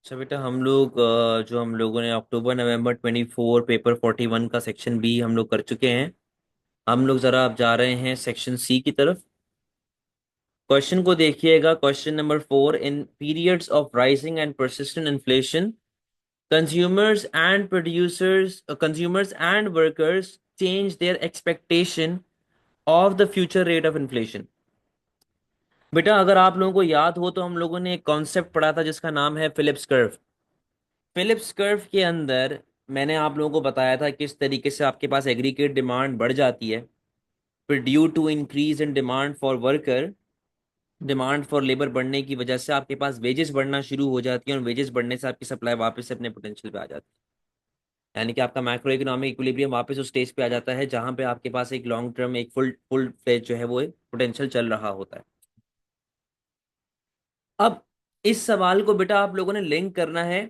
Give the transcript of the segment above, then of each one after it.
अच्छा बेटा, हम लोग जो हम लोगों ने अक्टूबर नवंबर 24 पेपर 41 का सेक्शन बी हम लोग कर चुके हैं। हम लोग जरा अब जा रहे हैं सेक्शन सी की तरफ। क्वेश्चन को देखिएगा। Question number 4, in periods of rising and persistent inflation consumers and workers change their expectation of the future rate of inflation। बेटा अगर आप लोगों को याद हो तो हम लोगों ने एक कॉन्सेप्ट पढ़ा था जिसका नाम है फिलिप्स कर्व। फिलिप्स कर्व के अंदर मैंने आप लोगों को बताया था किस तरीके से आपके पास एग्रीगेट डिमांड बढ़ जाती है, फिर due to increase in demand for worker, demand for labour बढ़ने की वजह से आपके पास वेजेस बढ़ना शुरू हो जाती है और वेजेस बढ़ने से आपकी सप्लाई वापस से अपने पोटेंशियल पे आ जाती है। यानी कि आपका मैक्रो इकोनॉमिक इक्विलिब्रियम वापस उस स्टेज पे आ जाता है जहां पे आपके पास एक लॉन्ग टर्म एक फुल फुल फ्लेज जो है वो पोटेंशियल चल रहा होता है। अब इस सवाल को बेटा आप लोगों ने लिंक करना है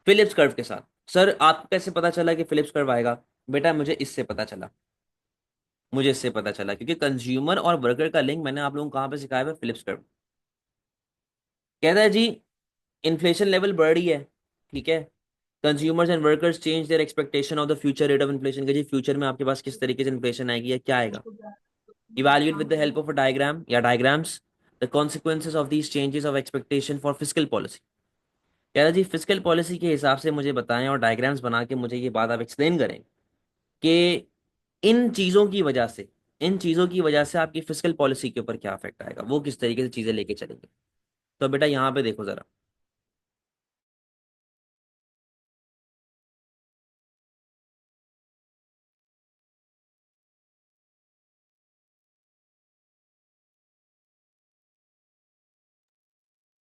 फिलिप्स कर्व के साथ। सर आपको कैसे पता चला कि फिलिप्स कर्व आएगा? बेटा मुझे इससे पता चला क्योंकि कंज्यूमर और वर्कर का लिंक मैंने आप लोगों को कहाँ पे सिखाया है? Phillips curve. कहता है जी इन्फ्लेशन लेवल बढ़ रही है, ठीक है। Consumers and workers change their expectation of the future rate of inflation, कि जी फ्यूचर में आपके पास किस तरीके से इन्फ्लेशन आएगी या क्या आएगा। Evaluate with the help of a diagram या diagrams the consequences of these changes of expectation for fiscal policy. कह रहा जी फिस्कल पॉलिसी के हिसाब से मुझे बताएं और डायग्राम्स बना के मुझे ये बात आप एक्सप्लेन करें कि इन चीज़ों की वजह से इन चीज़ों की वजह से आपकी फिस्कल पॉलिसी के ऊपर क्या इफेक्ट आएगा, वो किस तरीके से चीज़ें लेके चलेंगे। तो बेटा यहाँ पे देखो जरा।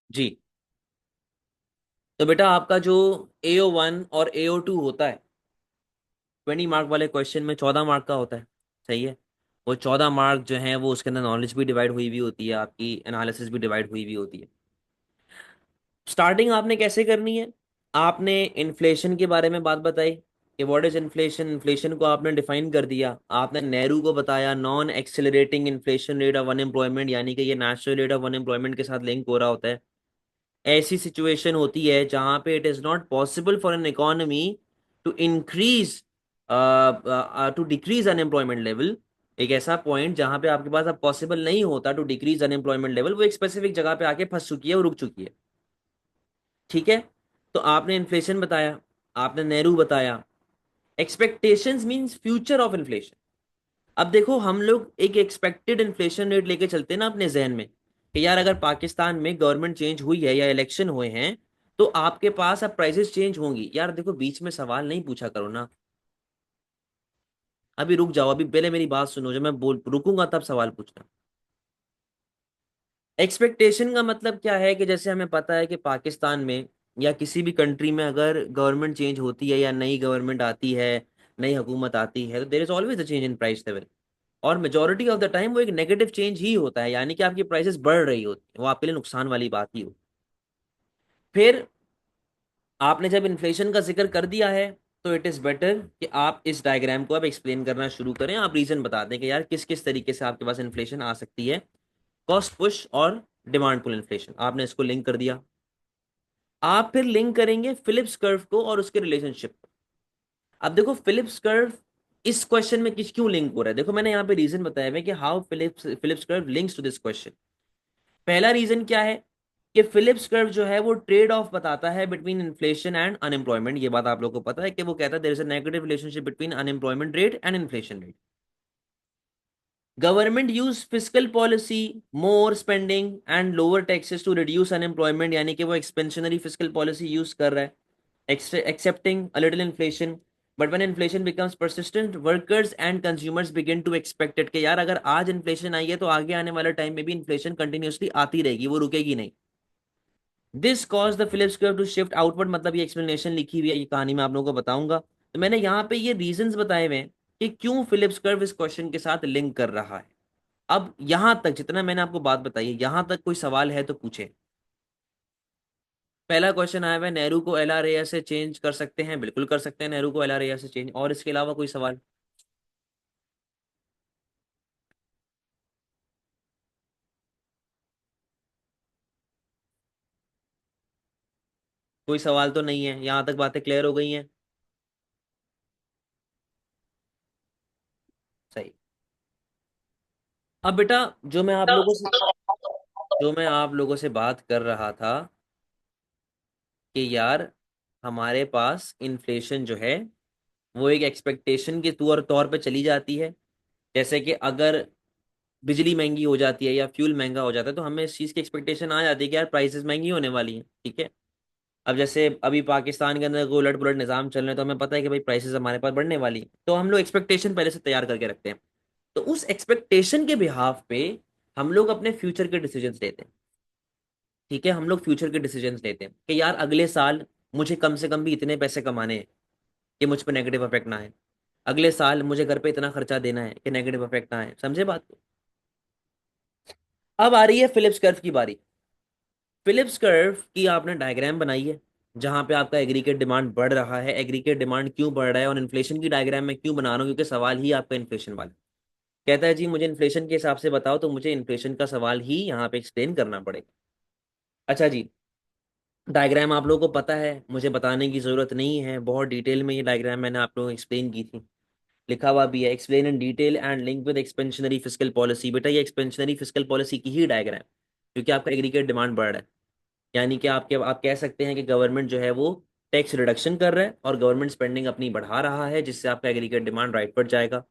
जी, तो बेटा आपका जो AO1 और AO2 होता है 20 मार्क वाले क्वेश्चन में 14 मार्क का होता है, सही है। वो 14 मार्क जो है वो उसके अंदर नॉलेज भी डिवाइड हुई हुई होती है, आपकी एनालिसिस भी डिवाइड हुई हुई होती है। स्टार्टिंग आपने कैसे करनी है? आपने इन्फ्लेशन के बारे में बात बताई कि व्हाट इज इन्फ्लेशन। इन्फ्लेशन को आपने डिफाइन कर दिया। आपने नेहरू को बताया non accelerating inflation rate of unemployment, यानी कि ये नेशनल रेट ऑफ अनएम्प्लॉयमेंट के साथ लिंक हो रहा होता है। ऐसी सिचुएशन होती है जहां पे it is not possible for an economy to increase to decrease unemployment level. एक ऐसा पॉइंट जहां पे आपके पास अब पॉसिबल नहीं होता टू डिक्रीज अनएम्प्लॉयमेंट लेवल, वो एक स्पेसिफिक जगह पे आके फंस चुकी है और रुक चुकी है, ठीक है। तो आपने इन्फ्लेशन बताया, आपने नेहरू बताया। Expectations means future of inflation. अब देखो हम लोग एक एक्सपेक्टेड इन्फ्लेशन रेट लेके चलते हैं ना अपने जहन में कि यार अगर पाकिस्तान में गवर्नमेंट चेंज हुई है या इलेक्शन हुए हैं तो आपके पास अब प्राइसेस चेंज होंगी। यार देखो बीच में सवाल नहीं पूछा करो ना। अभी रुक जाओ, अभी पहले मेरी बात सुनो, जब मैं बोल रुकूंगा तब सवाल पूछना। एक्सपेक्टेशन का मतलब क्या है कि जैसे हमें पता है कि पाकिस्तान में या किसी भी कंट्री में अगर गवर्नमेंट चेंज होती है या नई गवर्नमेंट आती है, नई हुकूमत आती है, तो there is always a change in price level. और मेजोरिटी ऑफ द टाइम वो एक नेगेटिव चेंज ही होता है, यानी कि आपकी प्राइसेस बढ़ रही होती है, वो आपके लिए नुकसान वाली बात ही हो। फिर आपने जब इन्फ्लेशन का जिक्र कर दिया है तो इट इज बेटर कि आप इस डायग्राम को अब एक्सप्लेन करना शुरू करें। आप रीजन बता दें कि यार किस किस तरीके से आपके पास इन्फ्लेशन आ सकती है। कॉस्ट पुश और डिमांड पुल इन्फ्लेशन, आपने इसको लिंक कर दिया। आप फिर लिंक करेंगे फिलिप्स कर्व को और उसके रिलेशनशिप। अब देखो फिलिप्स कर्व इस क्वेश्चन में किस क्यों लिंक हो रहा है, देखो मैंने यहाँ पे रीजन बताया है कि how Phillips curve links to this question. पहला रीजन क्या है कि फिलिप्स कर्व जो है वो ट्रेड ऑफ बताता है बिटवीन इन्फ्लेशन एंड अनएम्प्लॉयमेंट। ये बात आप लोगों को पता है कि वो कहता है there is a negative relationship between unemployment rate and inflation rate. Government use fiscal policy, more spending and lower taxes to reduce unemployment, यानी कि वो एक्सपेंशनरी फिस्कल पॉलिसी यूज कर रहा है, excepting a little inflation. But when inflation becomes persistent workers and consumers begin to expect it, कि यार अगर आज इन्फ्लेशन आई है तो आगे आने वाले टाइम में भी इन्फ्लेशन कंटिन्यूसली आती रहेगी, वो रुकेगी नहीं। This cause the Phillips curve to shift outward, मतलब ये एक्सप्लेनेशन लिखी हुई है, ये कहानी मैं आप लोगों को बताऊंगा। तो मैंने यहाँ पे ये रीजंस बताए हुए हैं कि क्यों फिलिप्स कर्व इस क्वेश्चन के साथ लिंक कर रहा है। अब यहां तक जितना मैंने आपको बात बताई है, यहां तक कोई सवाल है तो पूछे। पहला क्वेश्चन आया हुआ है, नेहरू को LRAS से चेंज कर सकते हैं? बिल्कुल कर सकते हैं नेहरू को LRAS से चेंज, और इसके अलावा कोई सवाल? कोई सवाल तो नहीं है, यहाँ तक बातें क्लियर हो गई हैं? सही। अब बेटा, जो मैं आप लोगों से जो मैं आप लोगों से बात कर रहा था कि यार हमारे पास इन्फ्लेशन जो है वो एक एक्सपेक्टेशन के तौर पे चली जाती है। जैसे कि अगर बिजली महंगी हो जाती है या फ्यूल महंगा हो जाता है तो हमें इस चीज़ की एक्सपेक्टेशन आ जाती है कि यार प्राइसेस महंगी होने वाली हैं, ठीक है। अब जैसे अभी पाकिस्तान के अंदर कोई उलट पुलट निज़ाम चल रहे हैं तो हमें पता है कि भाई प्राइसेस हमारे पास बढ़ने वाली हैं, तो हम लोग एक्सपेक्टेशन पहले से तैयार करके रखते हैं। तो उस एक्सपेक्टेशन के बिहाफ पे हम लोग अपने फ्यूचर के डिसीजंस लेते हैं, ठीक है। हम लोग फ्यूचर के डिसीजंस लेते हैं कि यार अगले साल मुझे कम से कम भी इतने पैसे कमाने हैं कि मुझ पर नेगेटिव इफेक्ट ना आए। अगले साल मुझे घर पे इतना खर्चा देना है कि नेगेटिव इफेक्ट ना आए, समझे बात को। अब आ रही है फिलिप्स कर्व की बारी। फिलिप्स कर्व की आपने डायग्राम बनाई है जहां पे आपका एग्रीगेट डिमांड बढ़ रहा है। एग्रीगेट डिमांड क्यों बढ़ रहा है और इन्फ्लेशन की डायग्राम में क्यों बना रहा हूँ, क्योंकि सवाल ही आपका इन्फ्लेशन वाला कहता है जी मुझे इन्फ्लेशन के हिसाब से बताओ, तो मुझे इन्फ्लेशन का सवाल ही यहाँ पे एक्सप्लेन करना पड़ेगा। अच्छा जी, डायग्राम आप लोगों को पता है, मुझे बताने की जरूरत नहीं है, बहुत डिटेल में ये डायग्राम मैंने आप लोगों को एक्सप्लेन की थी। लिखा हुआ भी है, explain in detail and link with expansionary fiscal policy. बेटा ये एक्सपेंशनरी फिस्कल पॉलिसी की ही डायग्राम, क्योंकि आपका एग्रीगेट डिमांड बढ़ रहा है। यानी कि आप कह सकते हैं कि गवर्नमेंट जो है वो टैक्स रिडक्शन कर रहा है और गवर्नमेंट स्पेंडिंग अपनी बढ़ा रहा है, जिससे आपका एग्रीगेट डिमांड राइट पर जाएगा,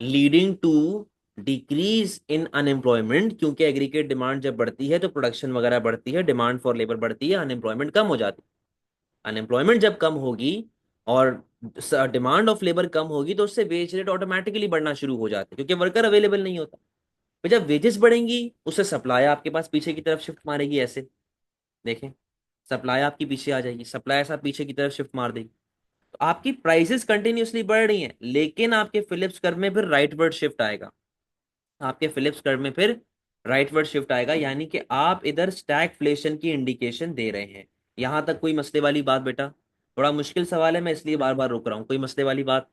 leading to decrease in unemployment. क्योंकि एग्रीगेट डिमांड जब बढ़ती है तो प्रोडक्शन वगैरह बढ़ती है, डिमांड फॉर लेबर बढ़ती है, अनएम्प्लॉयमेंट कम हो जाती है। अनएम्प्लॉयमेंट जब कम होगी और डिमांड ऑफ लेबर कम होगी तो उससे वेज रेट ऑटोमेटिकली बढ़ना शुरू हो जाता है, क्योंकि वर्कर अवेलेबल नहीं होता। फिर जब वेजेस बढ़ेंगी उससे सप्लाई आपके पास पीछे की तरफ शिफ्ट मारेगी, ऐसे देखें, सप्लाई आपकी पीछे आ जाएगी, सप्लाई ऐसा पीछे की तरफ शिफ्ट मार देगी। तो आपकी प्राइसेस कंटिन्यूअसली बढ़ रही हैं, लेकिन आपके फिलिप्स कर्व में फिर राइटवर्ड शिफ्ट आएगा। आपके फिलिप्स कर्व में फिर राइटवर्ड शिफ्ट आएगा, यानी कि आप इधर स्टैगफ्लेशन की इंडिकेशन दे रहे हैं। यहां तक कोई मसले वाली बात बेटा? थोड़ा मुश्किल सवाल है, मैं इसलिए बार बार रोक रहा हूँ, कोई मसले वाली बात?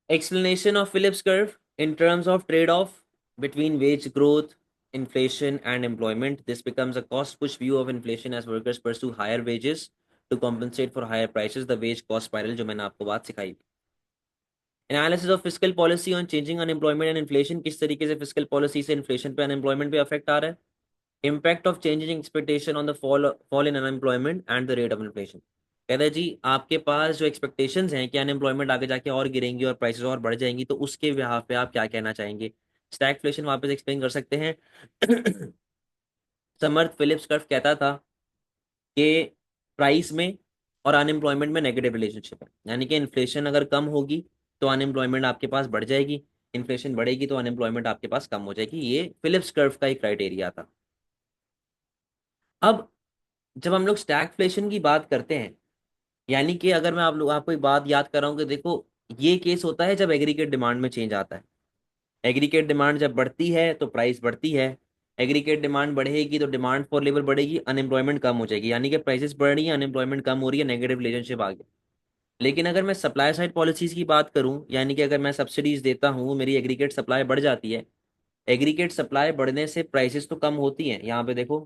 Explanation of Phillips curve in terms of trade-off between wage growth, inflation, and employment. This becomes a cost-push view of inflation as workers pursue higher wages to compensate for higher prices. The wage cost spiral जो मैंने आपको बात सिखाई। Analysis of fiscal policy on changing unemployment and inflation. किस तरीके से fiscal policy से inflation पे unemployment पे affect आ रहा है? Impact of changing expectation on the fall in unemployment and the rate of inflation. कहता है जी आपके पास जो एक्सपेक्टेशंस हैं कि अनएम्प्लॉयमेंट आगे जाके और गिरेंगी और प्राइसेस और बढ़ जाएंगी, तो उसके बिहाफ पे आप क्या कहना चाहेंगे? स्टैगफ्लेशन वापस एक्सप्लेन कर सकते हैं। समर्थ फिलिप्स कर्व कहता था कि प्राइस में और अनएम्प्लॉयमेंट में नेगेटिव रिलेशनशिप है, यानी कि इन्फ्लेशन अगर कम होगी तो अनएम्प्लॉयमेंट आपके पास बढ़ जाएगी, इन्फ्लेशन बढ़ेगी तो अनएम्प्लॉयमेंट आपके पास कम हो जाएगी। ये फिलिप्स कर्व का एक क्राइटेरिया था। अब जब हम लोग स्टैगफ्लेशन की बात करते हैं, यानी कि अगर मैं आप लोग आपको एक बात याद कर रहा हूँ कि देखो, ये केस होता है जब एग्रीगेट डिमांड में चेंज आता है। एग्रीगेट डिमांड जब बढ़ती है तो प्राइस बढ़ती है, एग्रीगेट डिमांड बढ़ेगी तो डिमांड फॉर लेबर बढ़ेगी, अनएम्प्लॉयमेंट कम हो जाएगी, यानी कि प्राइसेस बढ़ रही है, अनएम्प्लॉयमेंट कम हो रही है, नेगेटिव रिलेशनशिप आ गया। लेकिन अगर मैं सप्लाई साइड पॉलिसीज की बात करूं, यानी कि अगर मैं सब्सिडीज देता हूं, मेरी एग्रीगेट सप्लाई बढ़ जाती है, एग्रीगेट सप्लाई बढ़ने से प्राइसेस तो कम होती हैं। यहाँ पे देखो,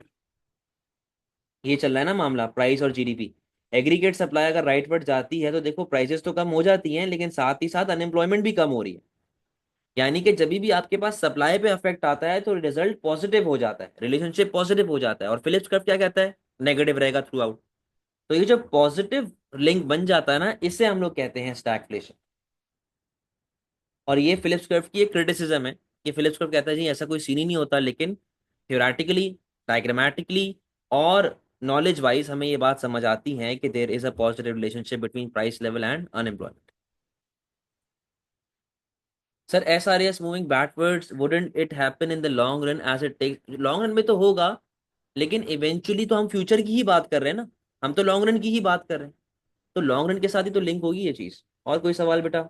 ये चल रहा है ना मामला, प्राइस और जीडीपी। एग्रीगेट सप्लाई अगर राइट वर्ड जाती है तो देखो प्राइसेस तो कम हो जाती हैं, लेकिन साथ ही साथ अनएम्प्लॉयमेंट भी कम हो रही है। यानी कि जब भी आपके पास सप्लाई पे अफेक्ट आता है तो रिजल्ट पॉजिटिव हो जाता है, रिलेशनशिप पॉजिटिव हो जाता है। और फिलिप्स कर्व क्या कहता है? नेगेटिव रहेगा थ्रू आउट। तो ये जो पॉजिटिव लिंक बन जाता है ना, इसे हम लोग कहते हैं स्टैगफ्लेशन। और ये फिलिप्स कर्व की एक क्रिटिसिज्म है कि फिलिप्स कर्व कहता है जी ऐसा कोई सीन ही नहीं होता, लेकिन थ्योरेटिकली, डायग्रामेटिकली और नॉलेज वाइज हमें ये बात समझ आती है कि there is a positive relationship between price level and unemployment. Sir S R S moving backwards wouldn't it happen in the long run as it take? Long run में तो होगा, लेकिन इवेंचुअली तो हम फ्यूचर की ही बात कर रहे हैं ना, हम तो लॉन्ग रन की ही बात कर रहे हैं। तो लॉन्ग रन के साथ ही तो लिंक होगी ये चीज। और कोई सवाल बेटा?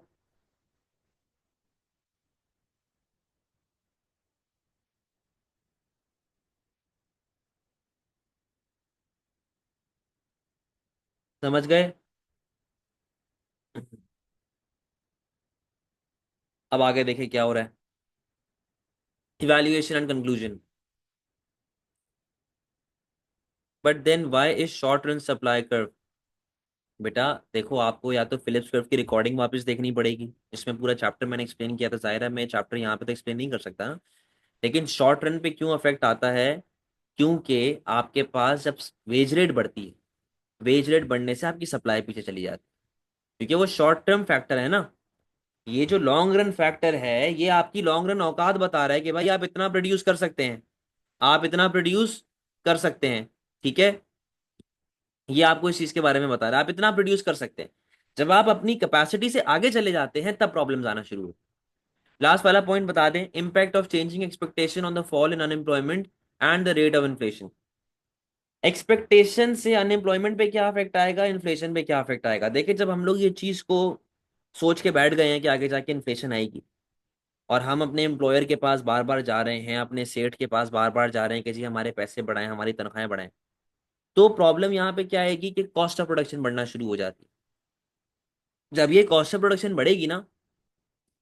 समझ गए? अब आगे देखें क्या हो रहा है। Evaluation and conclusion. But then why is short run supply curve. बेटा देखो, आपको या तो फिलिप्स कर्व की रिकॉर्डिंग वापस देखनी पड़ेगी, जिसमें पूरा चैप्टर मैंने एक्सप्लेन किया था। जाहिर है मैं चैप्टर यहाँ पे तो एक्सप्लेन नहीं कर सकता, लेकिन शॉर्ट रन पे क्यों अफेक्ट आता है, क्योंकि आपके पास जब वेज रेट बढ़ती है, वेज रेट बढ़ने से आपकी सप्लाई पीछे चली जाती है, क्योंकि वो शॉर्ट टर्म फैक्टर है ना। ये जो लॉन्ग रन फैक्टर है, ये आपकी लॉन्ग रन औकात बता रहा है कि भाई आप इतना प्रोड्यूस कर सकते हैं, आप इतना प्रोड्यूस कर सकते हैं। ठीक है, ये आपको इस चीज के बारे में बता रहा है, आप इतना प्रोड्यूस कर सकते हैं। जब आप अपनी कैपेसिटी से आगे चले जाते हैं तब प्रॉब्लम्स आना शुरू हो। लास्ट वाला पॉइंट बता दें, impact of changing expectation on the fall in unemployment and the rate of inflation. Expectation से अनएम्प्लॉयमेंट पे क्या अफेक्ट आएगा, इन्फ्लेशन पे क्या अफेक्ट आएगा। देखिए, जब हम लोग ये चीज को सोच के बैठ गए हैं कि आगे जाके इन्फ्लेशन आएगी, और हम अपने एम्प्लॉयर के पास बार बार जा रहे हैं, अपने सेठ के पास बार बार जा रहे हैं कि जी हमारे पैसे बढ़ाएं, हमारी तनख्वाहें बढ़ाएं, तो प्रॉब्लम यहाँ पे क्या आएगी कि कॉस्ट ऑफ प्रोडक्शन बढ़ना शुरू हो जाती है। जब ये कॉस्ट ऑफ प्रोडक्शन बढ़ेगी ना,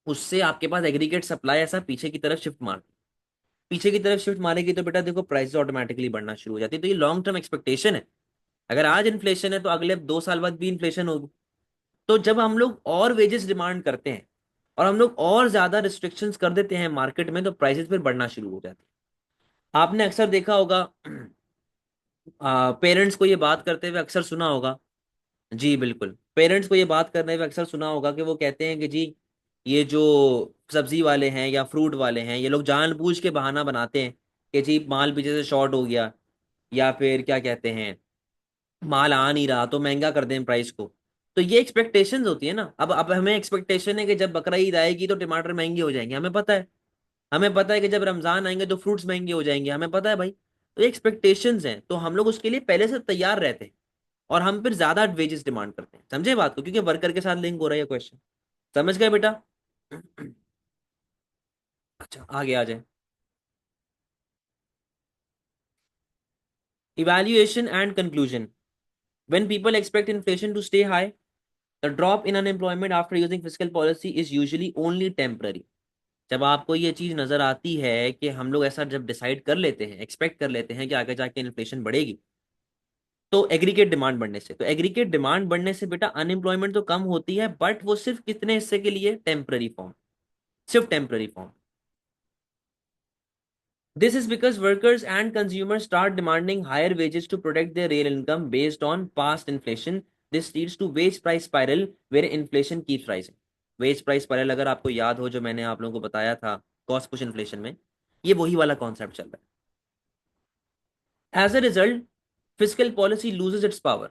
उससे आपके पास एग्रीगेट सप्लाई ऐसा पीछे की तरफ शिफ्ट मार, पीछे की तरफ शिफ्ट मारेगी, तो बेटा देखो प्राइस ऑटोमेटिकली बढ़ना शुरू हो जाती है। तो ये लॉन्ग टर्म एक्सपेक्टेशन है। अगर आज इन्फ्लेशन है तो अगले 2 साल बाद भी इन्फ्लेशन होगी। तो जब हम लोग और वेजेस डिमांड करते हैं और हम लोग और ज्यादा रिस्ट्रिक्शंस कर देते हैं मार्केट में, तो प्राइसेस फिर बढ़ना शुरू हो जाती है। आपने अक्सर देखा होगा, पेरेंट्स को ये बात करते हुए अक्सर सुना होगा। जी बिल्कुल, पेरेंट्स को ये बात करने में अक्सर सुना होगा कि वो कहते हैं कि जी ये जो सब्जी वाले हैं या फ्रूट वाले हैं, ये लोग जानबूझ के बहाना बनाते हैं कि जी माल पीछे से शॉर्ट हो गया, या फिर क्या कहते हैं, माल आ नहीं रहा तो महंगा कर दें प्राइस को। तो ये एक्सपेक्टेशंस होती है ना। अब हमें एक्सपेक्टेशन है कि जब बकरा ईद आएगी तो टमाटर महंगे हो जाएंगे, हमें पता है। हमें पता है कि जब रमजान आएंगे तो फ्रूट्स महंगे हो जाएंगे, हमें पता है भाई। तो ये एक्सपेक्टेशंस हैं, तो हम लोग उसके लिए पहले से तैयार रहते हैं, और हम फिर ज्यादा वेजेस डिमांड करते हैं। समझे बात को, क्योंकि वर्कर के साथ लिंक हो रहा है ये क्वेश्चन। समझ गए बेटा? अच्छा, आगे आ जाए। Evaluation and conclusion. When people expect inflation to stay high, the drop in unemployment after using fiscal policy is usually only temporary. जब आपको ये चीज नजर आती है कि हम लोग ऐसा जब डिसाइड कर लेते हैं, एक्सपेक्ट कर लेते हैं कि आगे जाके इन्फ्लेशन बढ़ेगी, तो एग्रीगेट डिमांड बढ़ने से, तो एग्रीगेट डिमांड बढ़ने से बेटा अनएम्प्लॉयमेंट तो कम होती है, बट वो सिर्फ कितने हिस्से के लिए, टेम्पररी फॉर्म, सिर्फ temporary form. This is because workers and consumers start demanding higher wages to protect their real income based on past inflation. This leads to wage price spiral where inflation keeps rising. Wage price spiral अगर आपको याद हो, जो मैंने आप लोगों को बताया था कॉस्ट पुश इन्फ्लेशन में, ये वही वाला कॉन्सेप्ट चल रहा है। As a result fiscal policy loses its power.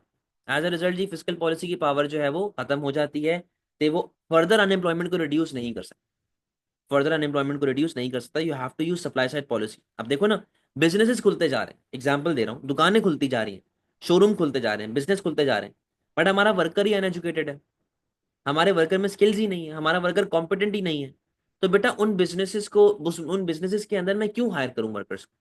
As a result जी फिजिकल पॉलिसी की पावर जो है वो खत्म हो जाती है, तो वो फर्दर अनएम्प्लॉयमेंट को रिड्यूस नहीं कर सकता, फर्दर अनएम्प्लॉयमेंट को रिड्यूस नहीं कर सकता। You have to use supply side policy. अब देखो ना, बिजनेसेस खुलते जा रहे हैं, एग्जांपल दे रहा हूँ, दुकानें खुलती जा रही हैं, शोरूम खुलते जा रहे हैं, बिजनेस खुलते जा रहे हैं, बट हमारा वर्कर ही अनएजुकेटेड है, हमारे वर्कर में स्किल्स ही नहीं है, हमारा वर्कर कॉम्पिटेंट ही नहीं है। तो बेटा उन बिजनेसेस को, उन बिजनेसेस के अंदर मैं क्यों हायर करूं वर्कर्स को।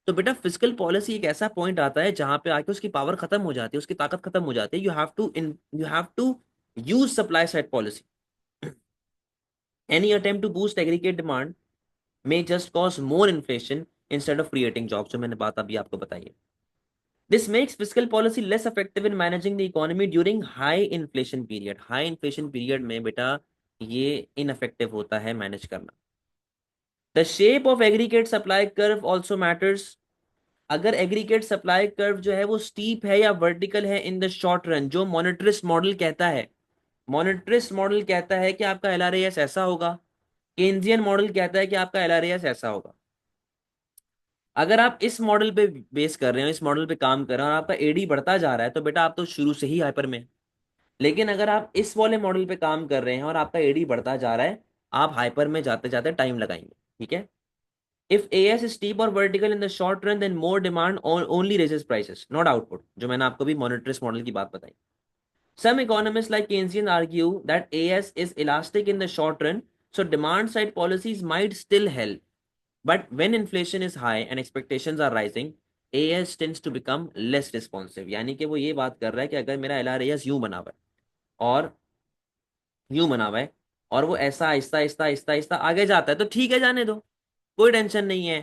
तो बेटा फिजिकल पॉलिसी एक ऐसा पॉइंट आता है जहां पे आके उसकी पावर खत्म हो जाती है, उसकी ताकत खत्म हो जाती है। You have to use supply side policy. Any attempt to boost aggregate demand may just cause more inflation instead of creating jobs, जो मैंने बात अभी आपको बताई है। This makes fiscal policy less effective in managing the economy during high inflation period. High inflation period में बेटा ये ineffective होता है मैनेज करना। The shape of aggregate supply curve also matters. अगर एग्रीगेट सप्लाई कर्व जो है वो स्टीप है या वर्टिकल है इन द शॉर्ट रन, जो मॉनेटरिस्ट मॉडल कहता है, मॉनेटरिस्ट मॉडल कहता है कि आपका एलआरएएस ऐसा होगा, केन्जियन मॉडल कहता है कि आपका एलआरएएस ऐसा होगा। अगर आप इस मॉडल पे बेस कर रहे हो, इस मॉडल पे काम कर रहे हो और आपका एडी बढ़ता जा रहा है, तो बेटा आप तो शुरू से ही हाइपर में हैं। लेकिन अगर आप इस वाले मॉडल पे काम कर रहे हैं और आपका एडी बढ़ता जा रहा है, आप हाइपर में जाते जाते टाइम लगाएंगे। ठीक है, इफ एएस इज स्टीप और vertical in the short run, then more demand only raises prices not output, जो मैंने आपको भी मॉनेटरिस्ट मॉडल की बात बताई। Some economists like Keynesian argue that AS is elastic in the short run, so demand side policies might still help. But when inflation is high and expectations are rising, AS tends to become less responsive. यानी कि वो ये बात कर रहा है कि अगर मेरा LRAS यूं बना हुआ है और यूं बना हुआ है और वो ऐसा आहिस्ता आहिस्ता आहिस्ता आहिस्ता आगे जाता है, तो ठीक है, जाने दो, कोई टेंशन नहीं है।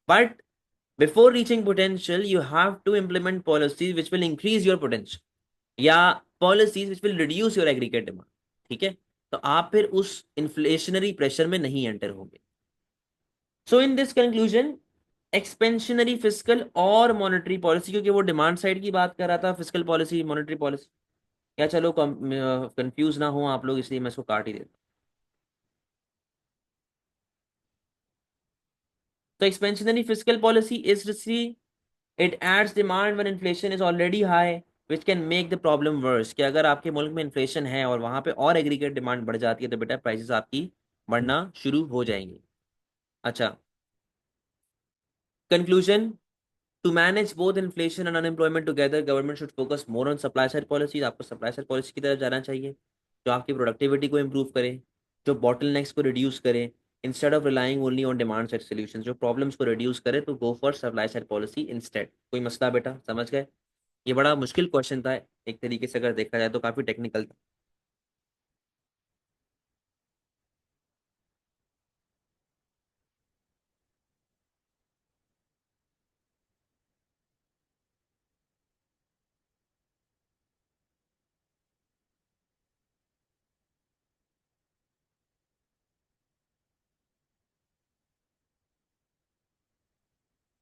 But before reaching potential you have to implement policies which will increase your potential, या policies which will reduce your aggregate demand. ठीक है, तो आप फिर उस इन्फ्लेशनरी प्रेशर में नहीं एंटर होंगे। So in this conclusion, expansionary physical और मॉनेटरी पॉलिसी, क्योंकि वो डिमांड साइड की बात कर रहा था, फिजिकल पॉलिसी मॉनेटरी पॉलिसी, या चलो कंफ्यूज ना हो आप लोग, इसलिए मैं इसको काट ही देता हूँ। तो expansionary fiscal policy is see, it adds demand when inflation is already high, which can make the problem worse, कि अगर आपके मुल्क में इन्फ्लेशन है और वहां पे और एग्रीगेट डिमांड बढ़ जाती है, तो बेटा प्राइसेस आपकी बढ़ना शुरू हो जाएंगी। अच्छा, conclusion, to manage both inflation and unemployment together, government should focus more on supply side policies. आपको सप्लाई साइड पॉलिसी की तरफ जाना चाहिए, जो आपकी प्रोडक्टिविटी को इम्प्रूव करे, जो बॉटल नेक्स को रिड्यूस करे, instead of relying only on demand side solution, जो प्रॉब्लम्स को रिड्यूस करे, तो go for supply side policy instead. कोई मसला बेटा, समझ गए? ये बड़ा मुश्किल क्वेश्चन था एक तरीके से, अगर देखा जाए तो काफी टेक्निकल था।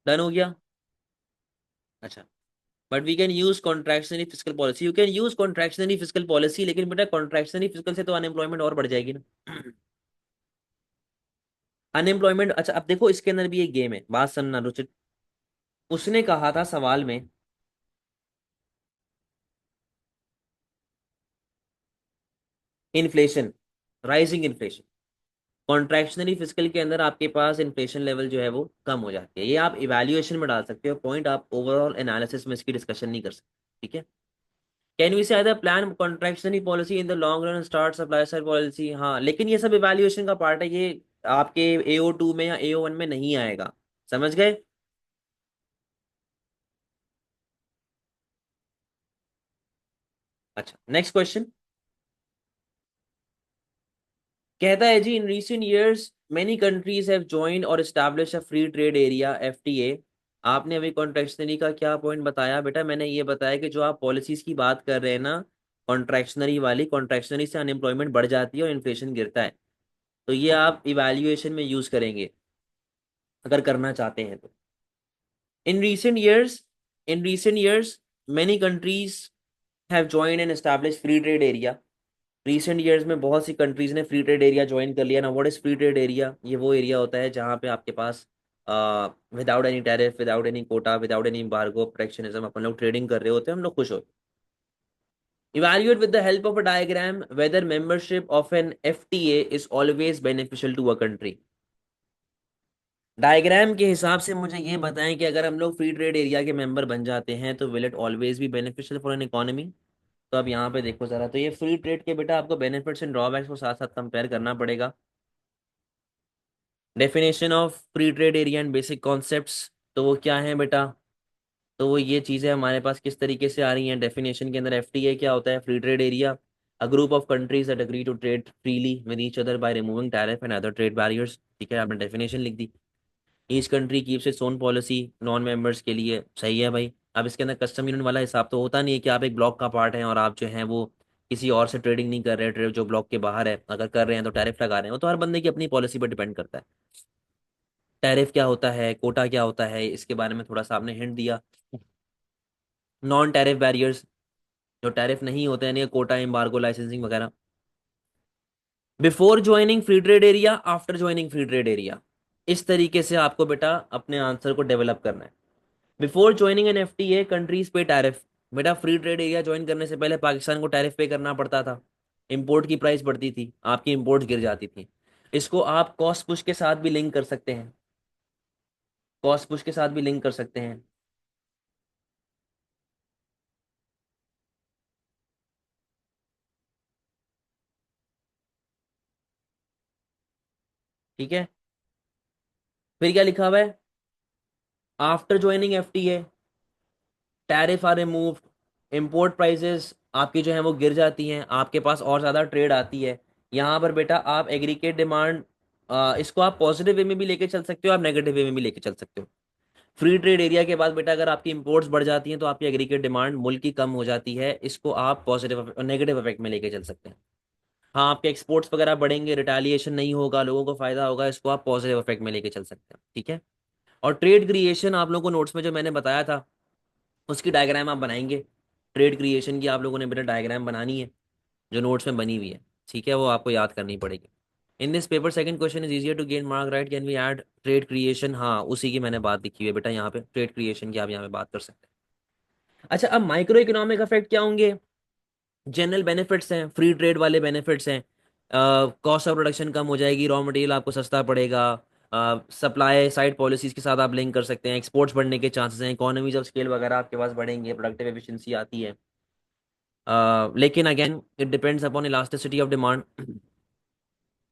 डन हो गया? अच्छा, but we can use contractionary fiscal policy, you can use contractionary fiscal policy, लेकिन बेटा कॉन्ट्रैक्शनरी फिजिकल से तो अनएम्प्लॉयमेंट और बढ़ जाएगी ना। अनएम्प्लॉयमेंट, अच्छा अब देखो इसके अंदर भी एक गेम है, बात सुनना रुचित। उसने कहा था सवाल में, inflation, rising inflation, contractionary physical के अंदर आपके पास इन्फ्लेशन लेवल जो है वो कम हो जाती है। ये आप इवैल्यूएशन में डाल सकते हो पॉइंट, आप ओवरऑल एनालिसिस में इसकी डिस्कशन नहीं कर सकते। ठीक है, कैन वी से either plan contractionary policy in the long run, start supply side policy, हाँ, लेकिन ये सब इवैल्यूएशन का पार्ट है, ये आपके AO2 में या AO1 में नहीं आएगा। समझ गए? अच्छा, नेक्स्ट क्वेश्चन कहता है जी, in recent years many countries have joined और establish a free trade area, FTA। आपने अभी कॉन्ट्रैक्शनरी का क्या पॉइंट बताया बेटा? मैंने ये बताया कि जो आप पॉलिसीज की बात कर रहे हैं ना, कॉन्ट्रैक्शनरी वाली, कॉन्ट्रैक्शनरी से अनएम्प्लॉयमेंट बढ़ जाती है और इन्फ्लेशन गिरता है, तो ये आप इवैल्यूएशन में यूज करेंगे अगर करना चाहते हैं तो। In recent years, in recent years many countries have joined and establish free trade area. Recent years में बहुत सी कंट्रीज ने फ्री ट्रेड एरिया ज्वाइन कर लिया ना। What is free trade area? ये वो एरिया होता है जहाँ पे आपके पास without any tariff, without any quota, without any embargo, protectionism, अपन लोग ट्रेडिंग कर रहे होते हैं, हम लोग खुश होते हैं। Evaluate with the help of a diagram whether membership of an FTA is always beneficial to a country. Diagram के हिसाब से मुझे ये बताएं कि अगर हम लोग फ्री ट्रेड एरिया के मेंबर बन जाते हैं तो will it always be beneficial for an economy. तो अब यहाँ पे देखो जरा, तो ये फ्री ट्रेड के बेटा आपको बेनिफिट्स एंड ड्रॉबैक्स को साथ साथ कंपेयर करना पड़ेगा। Definition of free trade area and basic concepts, तो वो क्या है बेटा? तो वो ये चीज़ें हमारे पास किस तरीके से आ रही हैं डेफिनेशन के अंदर। FTA क्या होता है? Free trade area, a group of countries that agree to trade freely with each other by removing tariff and other trade barriers. ठीक है, आपने डेफिनेशन लिख दी। Each country keeps its own policy non members के लिए, सही है भाई। अब इसके अंदर कस्टम यूनियन वाला हिसाब तो होता नहीं है कि आप एक ब्लॉक का पार्ट हैं और आप जो है वो किसी और से ट्रेडिंग नहीं कर रहे, ट्रेड जो ब्लॉक के बाहर है, अगर कर रहे हैं तो टैरिफ लगा रहे हैं, वो तो हर बंदे की अपनी पॉलिसी पर डिपेंड करता है। टैरिफ क्या होता है, कोटा क्या होता है, इसके बारे में थोड़ा सा आपने हिंट दिया। नॉन टैरिफ बैरियर्स, जो टैरिफ नहीं होते हैं, कोटा, एम्बार्गो, लाइसेंसिंग वगैरह। Before joining free trade area, after joining free trade area, इस तरीके से आपको बेटा अपने आंसर को डेवलप करना है। Before joining an FTA countries pay tariff, बेटा फ्री ट्रेड एरिया ज्वाइन करने से पहले पाकिस्तान को टैरिफ पे करना पड़ता था, इंपोर्ट की प्राइस बढ़ती थी, आपकी इंपोर्ट गिर जाती थी। इसको आप कॉस्ट पुश के साथ भी लिंक कर सकते हैं, कॉस्ट पुश के साथ भी लिंक कर सकते हैं। ठीक है, फिर क्या लिखा हुआ है? After joining FTA tariff are removed, import prices आपकी जो है वो गिर जाती हैं, आपके पास और ज़्यादा ट्रेड आती है। यहाँ पर बेटा आप एग्रीगेट डिमांड, इसको आप पॉजिटिव वे में भी लेके चल सकते हो, आप नेगेटिव वे में भी लेके चल सकते हो। फ्री ट्रेड एरिया के बाद बेटा अगर आपकी इंपोर्ट्स बढ़ जाती हैं तो आपकी एग्रीगेट डिमांड मुल्क की कम हो जाती है, इसको आप पॉजिटिव नेगेटिव इफेक्ट में लेके चल सकते हैं। हाँ, आपके एक्सपोर्ट्स वगैरह बढ़ेंगे, रिटालिएशन नहीं होगा, लोगों को फायदा होगा, इसको आप पॉजिटिव इफेक्ट में लेके चल सकते हैं, ठीक है। और ट्रेड क्रिएशन आप लोगों को नोट्स में जो मैंने बताया था उसकी डायग्राम आप बनाएंगे। ट्रेड क्रिएशन की आप लोगों ने बेटा डायग्राम बनानी है, जो नोट्स में बनी हुई है, ठीक है, वो आपको याद करनी पड़ेगी। In this paper second question is easier to gain mark right, can we add trade creation, हाँ उसी की मैंने बात लिखी हुई है बेटा यहाँ पे, ट्रेड क्रिएशन की आप यहाँ पे बात कर सकते हैं। अच्छा, अब माइक्रो इकोनॉमिक इफेक्ट क्या होंगे? जनरल बेनिफिट्स हैं, फ्री ट्रेड वाले बेनिफिट्स हैं। कॉस्ट ऑफ प्रोडक्शन कम हो जाएगी, रॉ मटेरियल आपको सस्ता पड़ेगा, सप्लाई साइड पॉलिसीज के साथ आप लिंक कर सकते हैं, एक्सपोर्ट्स बढ़ने के चांसेस हैं, इकोनॉमीज ऑफ स्केल वगैरह आपके पास बढ़ेंगे, प्रोडक्टिव एफिशिएंसी आती है। लेकिन again it depends upon elasticity of demand.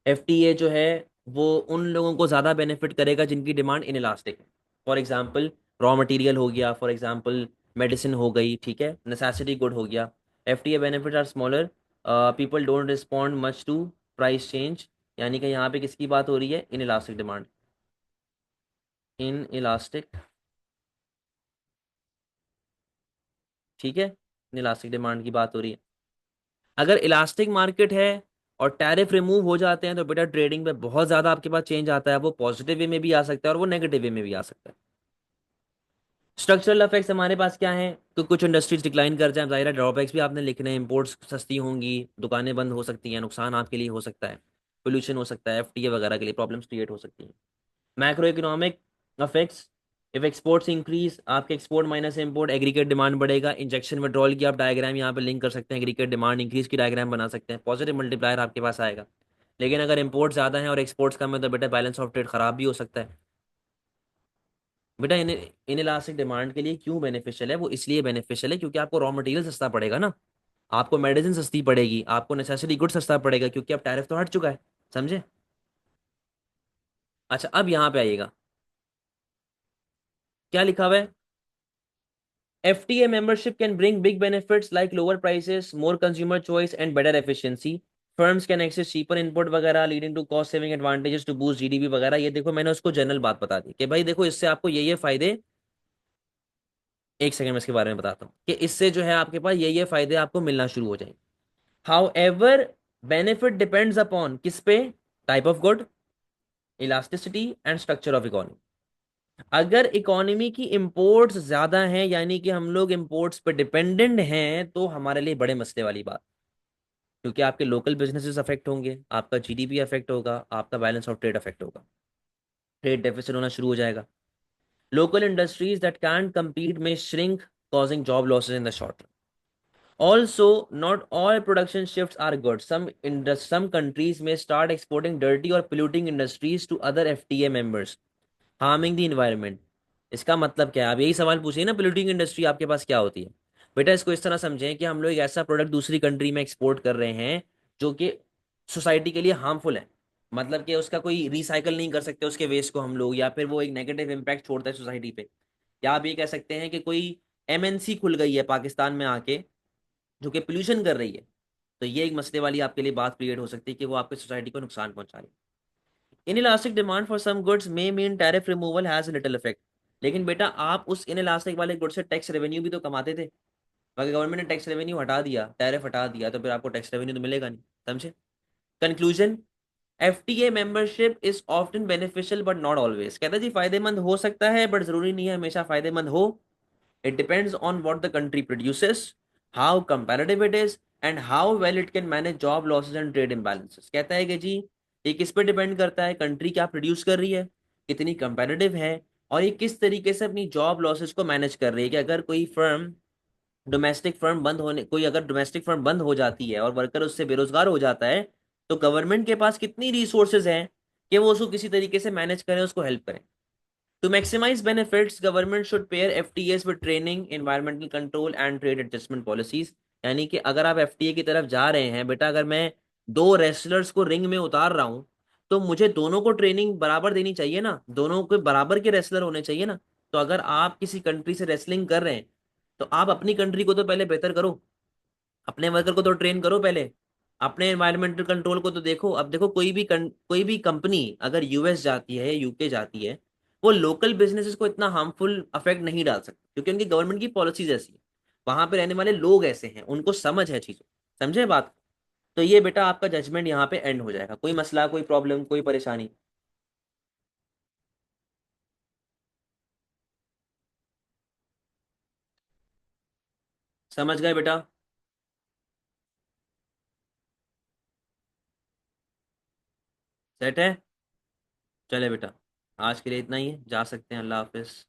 FTA जो है वो उन लोगों को ज़्यादा बेनिफिट करेगा जिनकी डिमांड इनइलास्टिक है। फॉर एग्जांपल रॉ मटेरियल हो गया, फॉर एग्जांपल मेडिसिन हो गई, ठीक है, नेसेसिटी गुड हो गया। FTA benefit are smaller, people don't respond much to price change, यानी कि यहाँ पे किसकी बात हो रही है? इनइलास्टिक डिमांड, इनइलास्टिक, ठीक है, इनइलास्टिक डिमांड की बात हो रही है। अगर इलास्टिक मार्केट है और टैरिफ रिमूव हो जाते हैं तो बेटा ट्रेडिंग में बहुत ज़्यादा आपके पास चेंज आता है, वो पॉजिटिव वे में भी आ सकता है और वो नेगेटिव वे में भी आ सकता है। स्ट्रक्चरल इफेक्ट्स हमारे पास क्या है? तो कुछ इंडस्ट्रीज डिक्लाइन कर जाए, जाहिर है ड्रॉबैक्स भी आपने लिखने हैं, इंपोर्ट्स सस्ती होंगी, दुकानें बंद हो सकती हैं, नुकसान आपके लिए हो सकता है, पोल्यूशन हो सकता है, एफटीए वगैरह के लिए प्रॉब्लम्स क्रिएट हो सकती हैं। Macro economic effects, if exports increase, आपके export minus import, aggregate demand बढ़ेगा। इंजेक्शन विड्रॉल की आप डायग्राम यहाँ पे लिंक कर सकते हैं, एग्रीगेट डिमांड इंक्रीज की डायग्राम बना सकते हैं, पॉजिटिव मल्टीप्लायर आपके पास आएगा। लेकिन अगर इंपोर्ट ज़्यादा है और एक्सपोर्ट्स कम है तो बेटा बैलेंस ऑफ ट्रेड खराब भी हो सकता है। बेटा इन इलास्टिक डिमांड के लिए क्यों बेनिफिशियल है? वो इसलिए बेनिफिशियल है क्योंकि आपको रॉ मटेरियल सस्ता पड़ेगा ना, आपको मेडिसिन सस्ती पड़ेगी, आपको नेसेसरी गुड सस्ता पड़ेगा क्योंकि अब टैरिफ तो हट चुका है, समझे? अच्छा, अब यहाँ पे आइएगा, क्या लिखा हुआ है? FTA membership can bring big benefits like lower prices, more consumer choice, and better efficiency. Firms can access cheaper input वगैरह, leading to cost saving advantages to boost GDP वगैरह। ये देखो मैंने उसको जनरल बात बता दी कि भाई देखो इससे आपको ये फायदे, एक सेकंड में इसके बारे में बताता हूँ कि इससे जो है आपके पास ये फायदे आपको मिलना शुरू हो जाएंगे। How ever benefit depends upon किस पे? Type of good, elasticity and structure of economy. अगर इकोनॉमी की इंपोर्ट्स ज्यादा हैं, यानी कि हम लोग इंपोर्ट्स पे डिपेंडेंट हैं, तो हमारे लिए बड़े मसले वाली बात, क्योंकि आपके लोकल बिजनेसेस अफेक्ट होंगे, आपका जीडीपी अफेक्ट होगा, आपका बैलेंस ऑफ ट्रेड अफेक्ट होगा, ट्रेड डेफिसिट होना शुरू हो जाएगा। Local industries that can compete में shrink, causing job losses in the short run. Also, not all production shifts are good. Some countries may start exporting dirty or polluting industries to other FTA members, harming the environment. इसका मतलब क्या है? आप यही सवाल पूछिए ना, polluting industry आपके पास क्या होती है? बेटा इसको इस तरह समझें कि हम लोग एक ऐसा प्रोडक्ट दूसरी कंट्री में एक्सपोर्ट कर रहे हैं जो कि सोसाइटी के लिए हार्मफुल है, मतलब कि उसका कोई रिसाइकल नहीं कर सकते उसके वेस्ट को हम लोग, या फिर वो एक नेगेटिव इम्पैक्ट छोड़ता है सोसाइटी पे। या आप ये कह सकते हैं कि कोई एमएनसी खुल गई है पाकिस्तान में आके जो कि पोल्यूशन कर रही है, तो ये एक मसले वाली आपके लिए बात क्रिएट हो सकती है कि वो आपकी सोसाइटी को नुकसान पहुंचा रही है। Inelastic demand for some goods may mean tariff removal has little effect. लेकिन बेटा आप उस इनइलास्टिक वाले गुड से टैक्स रेवेन्यू भी तो कमाते थे, अगर गवर्नमेंट ने टैक्स रेवेन्यू हटा दिया, टैरिफ हटा दिया, तो फिर आपको टैक्स रेवेन्यू तो मिलेगा नहीं, समझे? Conclusion, FTA membership is often beneficial but not always. कहता है जी फायदेमंद हो सकता है बट जरूरी नहीं है हमेशा फायदेमंद हो। It depends on what the country produces, how comparative it is, and how well it can manage job losses and trade imbalances. कहता है कि जी ये किस पे डिपेंड करता है? कंट्री क्या प्रोड्यूस कर रही है, कितनी कंपैरेटिव है, और ये किस तरीके से अपनी जॉब लॉसेस को मैनेज कर रही है। कि अगर कोई फर्म, डोमेस्टिक फर्म बंद होने, कोई अगर डोमेस्टिक फर्म बंद हो जाती है और वर्कर उससे बेरोजगार हो जाता है, तो गवर्नमेंट के पास कितनी रिसोर्सेज हैं कि वो उसको किसी तरीके से मैनेज करें, उसको हेल्प करें। To maximize benefits, government should pair FTAs with training, environmental control and trade adjustment policies। यानी कि अगर आप एफटीए की तरफ जा रहे हैं बेटा, अगर मैं दो रेसलर्स को रिंग में उतार रहा हूं तो मुझे दोनों को ट्रेनिंग बराबर देनी चाहिए ना, दोनों के बराबर के रेसलर होने चाहिए ना। तो अगर आप किसी कंट्री से रेसलिंग कर रहे हैं तो आप अपनी कंट्री को तो पहले बेहतर करो, अपने वर्कर को तो ट्रेन करो पहले, अपने एनवायरमेंटल कंट्रोल को तो देखो। अब देखो कोई भी कंपनी अगर यूएस जाती है, यूके जाती है, वो लोकल बिजनेसेस को इतना हार्मफुल अफेक्ट नहीं डाल सकती, क्योंकि उनकी गवर्नमेंट की पॉलिसीज ऐसी है। वहां पे रहने वाले लोग ऐसे हैं, उनको समझ है चीजों। समझे बात? तो ये बेटा आपका जजमेंट यहाँ पे एंड हो जाएगा। कोई मसला, कोई प्रॉब्लम, कोई परेशानी? समझ गए बेटा? सेट है? चले बेटा, आज के लिए इतना ही है, जा सकते हैं। अल्लाह हाफिज।